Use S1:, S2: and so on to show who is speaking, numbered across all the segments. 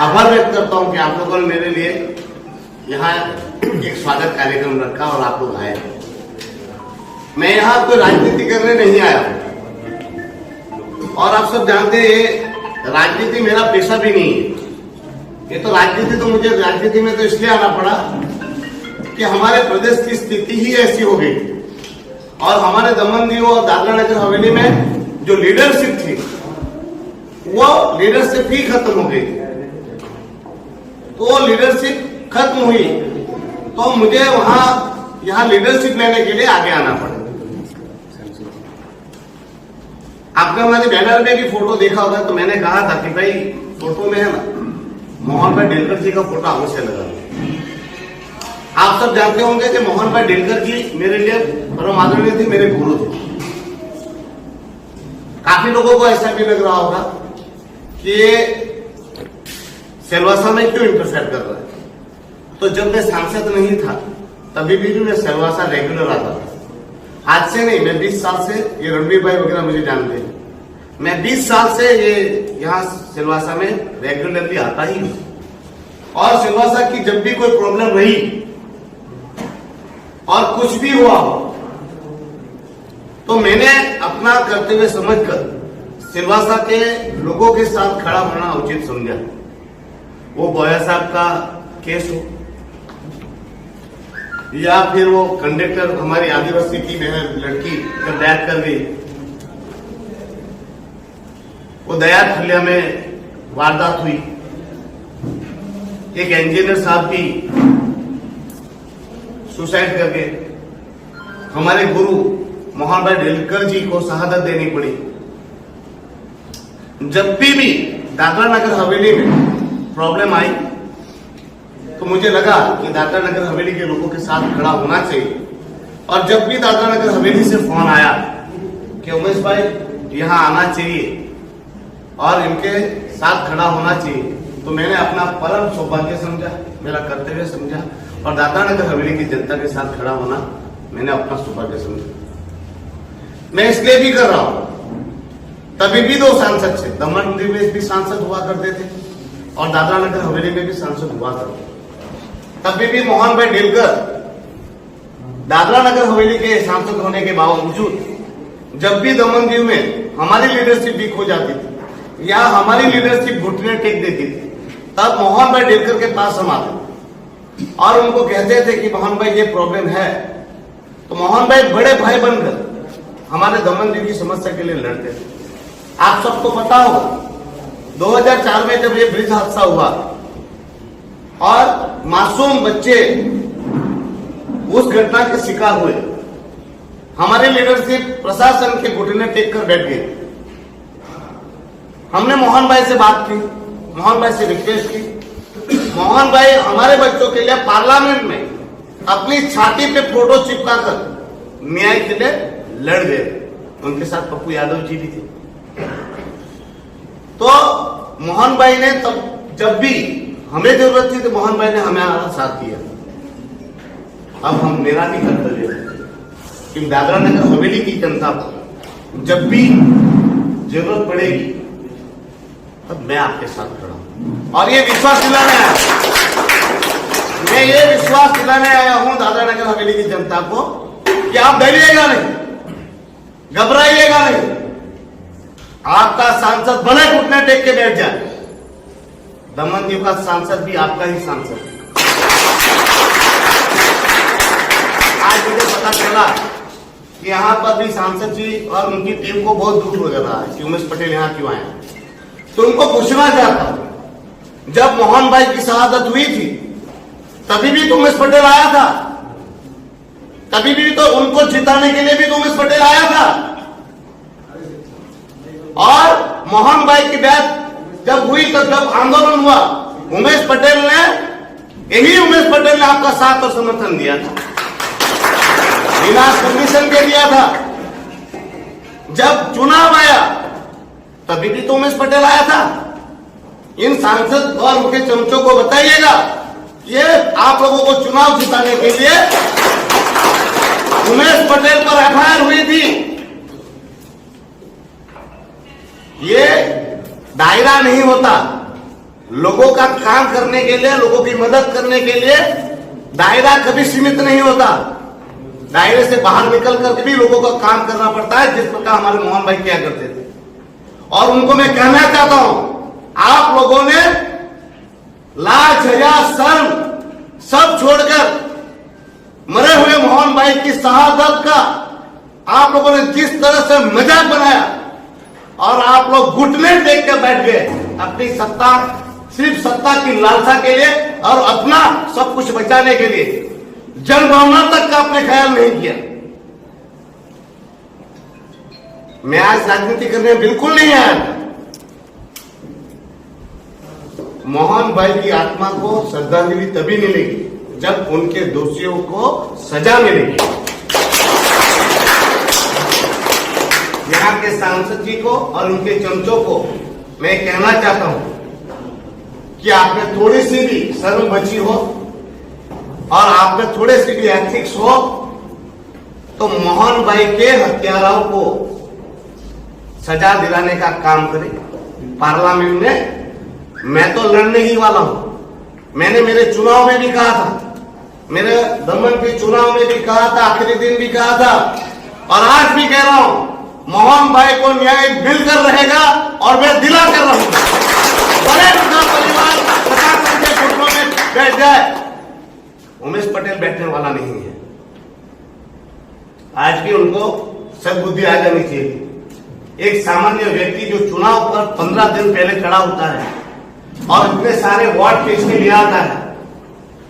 S1: आभार व्यक्त करता हूं कि आप लोगों ने मेरे लिए यहाँ एक स्वागत कार्यक्रम रखा और आप लोग आए। मैं यहाँ कोई राजनीति करने नहीं आया और आप सब जानते हैं ये राजनीति मेरा पेशा भी नहीं है। ये तो राजनीति तो मुझे राजनीति में तो इसलिए आना पड़ा कि हमारे प्रदेश की स्थिति ही ऐसी हो गई और हमारे दमन दीव और दादरा नगर हवेली में जो लीडरशिप थी वो लीडरशिप ही खत्म हो गई। तो लीडरशिप खत्म हुई तो मुझे वहां यहाँ लीडरशिप लेने के लिए आगे आना पड़ा। आपने हमारे बैनर में भी फोटो देखा होगा तो मैंने कहा था कि भाई फोटो में है ना मोहन भाई डेलकर जी का फोटो अवश्य लगा। आप सब जानते होंगे कि मोहन भाई डेलकर जी मेरे लिए परम आदरणीय थे, मेरे गुरु थे। काफी लोगों को ऐसा भी लग रहा होगा कि ये सिलवासा में क्यों इंटरफेयर कर रहा है। तो जब मैं सांसद नहीं था तभी भी मैं सिलवासा रेगुलर आता था। आज से नहीं, मैं 20 साल से, ये रणवीर भाई वगैरह मुझे जानते हैं, मैं 20 साल से ये यहाँ सिलवासा में रेगुलरली आता ही हूं। और सिलवासा की जब भी कोई प्रॉब्लम रही और कुछ भी हुआ हो तो मैंने अपना कर्तव्य समझकर सिलवासा के लोगों के साथ खड़ा होना उचित समझा। वो बोया साहब का केस हो या फिर वो कंडक्टर हमारी आदिवासी की लड़की जब डेथ कर गई, वो दयाल खलिया में वारदात हुई, एक इंजीनियर साहब की सुसाइड करके हमारे गुरु मोहन भाई डेलकर जी को शहादत देनी पड़ी। जब भी दादरा नगर हवेली में प्रॉब्लम आई तो मुझे लगा कि दादरा नगर हवेली के लोगों के साथ खड़ा होना चाहिए। और जब भी दादरा नगर हवेली से फोन आया कि उमेश भाई यहाँ आना चाहिए और इनके साथ खड़ा होना चाहिए, तो मैंने अपना परम सौभाग्य समझा, मेरा कर्तव्य समझा और दादरा नगर हवेली की जनता के साथ खड़ा होना मैंने अपना सौभाग्य समझा। मैं इसलिए भी कर रहा हूं, तभी भी 2 सांसद थे, दमन दीव में भी सांसद हुआ करते थे और दादरा नगर हवेली में भी सांसद हुआ करते थे। तभी भी मोहन भाई डेलकर दादरा नगर हवेली के सांसद होने के बावजूद जब भी दमन दीव में हमारी लीडरशिप वीक हो जाती थी या हमारी लीडरशिप घुटने टेक देती थी, तब मोहन भाई डेलकर के पास हम आते और उनको कहते थे कि मोहन भाई ये प्रॉब्लम है। तो मोहन भाई बड़े भाई बनकर हमारे दमन दीव की समस्या के लिए लड़ते थे। आप सबको पता हो 2004 में जब ये ब्रिज हादसा हुआ और मासूम बच्चे उस घटना के शिकार हुए, हमारी लीडरशिप प्रशासन के घुटने टेक कर बैठ गई। हमने मोहन भाई से बात की, मोहन भाई से रिक्वेस्ट की, मोहन भाई हमारे बच्चों के लिए पार्लियामेंट में अपनी छाती पे फोटो चिपकाकर न्याय के लिए लड़ गए। उनके साथ पप्पू यादव जी भी थे। तो मोहन भाई ने तब जब भी हमें जरूरत थी तो मोहन भाई ने हमारा साथ दिया। अब हम मेरा भी कर्तव्य है कि दादरा नगर हवेली की जनता को जब भी जरूरत पड़ेगी तब मैं आपके साथ खड़ा हूं और ये विश्वास दिलाने आया, मैं ये विश्वास दिलाने आया हूं दादरा नगर हवेली की जनता को कि आप डरिएगा नहीं, घबराइएगा नहीं। आपका सांसद भले घुटने टेक के बैठ जाए, दमन दीव का सांसद भी आपका ही सांसद है। आज मुझे पता चला कि यहाँ पर भी सांसद जी और उनकी टीम को बहुत दुख लग रहा है कि उमेश पटेल यहाँ क्यों आए। तो उनको पूछना चाहता हूं, जब मोहन भाई की शहादत हुई थी तभी भी तो उमेश पटेल आया था, तभी भी तो उनको जिताने के लिए भी तो उमेश पटेल आया था। और मोहन भाई की बात जब हुई तो जब आंदोलन हुआ उमेश पटेल ने, यही उमेश पटेल ने आपका साथ और समर्थन दिया था, बिना कंडीशन के दिया था। जब चुनाव आया तभी भी तो उमेश पटेल आया था। इन सांसद और उनके चमचों को बताइएगा, ये आप लोगों को चुनाव जिताने के लिए उमेश पटेल पर एफआईआर हुई थी। ये दायरा नहीं होता, लोगों का काम करने के लिए, लोगों की मदद करने के लिए दायरा कभी सीमित नहीं होता। दायरे से बाहर निकल करके भी लोगों का काम करना पड़ता है, जिस प्रकार हमारे मोहन भाई किया करते थे। और उनको मैं कहना चाहता हूं, आप लोगों ने लाज, हया, शर्म सब छोड़कर मरे हुए मोहन भाई की शहादत का आप लोगों ने जिस तरह से मजाक बनाया और आप लोग घुटने टेक कर बैठ गए अपनी सत्ता, सिर्फ सत्ता की लालसा के लिए और अपना सब कुछ बचाने के लिए, जन भावना तक का आपने ख्याल नहीं किया। मैं आज राजनीति करने बिल्कुल नहीं आया था। मोहन भाई की आत्मा को श्रद्धांजलि तभी मिलेगी जब उनके दोषियों को सजा मिलेगी। यहाँ के सांसद जी को और उनके चमचों को मैं कहना चाहता हूं कि आप में थोड़ी सी भी शर्म बची हो और आप में थोड़े से भी एथिक्स हो तो मोहन भाई के हत्याराओं को सजा दिलाने का काम करें पार्लियामेंट में। मैं तो लड़ने ही वाला हूं। मैंने मेरे चुनाव में भी कहा था, मेरे दमन के चुनाव में भी कहा था, आखिरी दिन भी कहा था और आज भी कह रहा हूं, मोहन भाई को न्याय मिलकर रहेगा और मैं दिला कर रहूंगा। बड़े परिवार के घुटनों में बैठ जाए, उमेश पटेल बैठने वाला नहीं है। आज भी उनको सद्बुद्धि आ जानी चाहिए। एक सामान्य व्यक्ति जो चुनाव पर 15 दिन पहले खड़ा होता है और इतने सारे वोट इसके लिए आता है,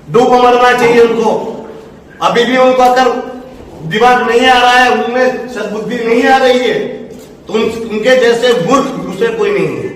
S1: डूब मरना चाहिए उनको। अभी भी उनको अगर दिमाग नहीं आ रहा है, उनमें सद्बुद्धि नहीं आ रही है, तो उनके जैसे मूर्ख दूसरे कोई नहीं है।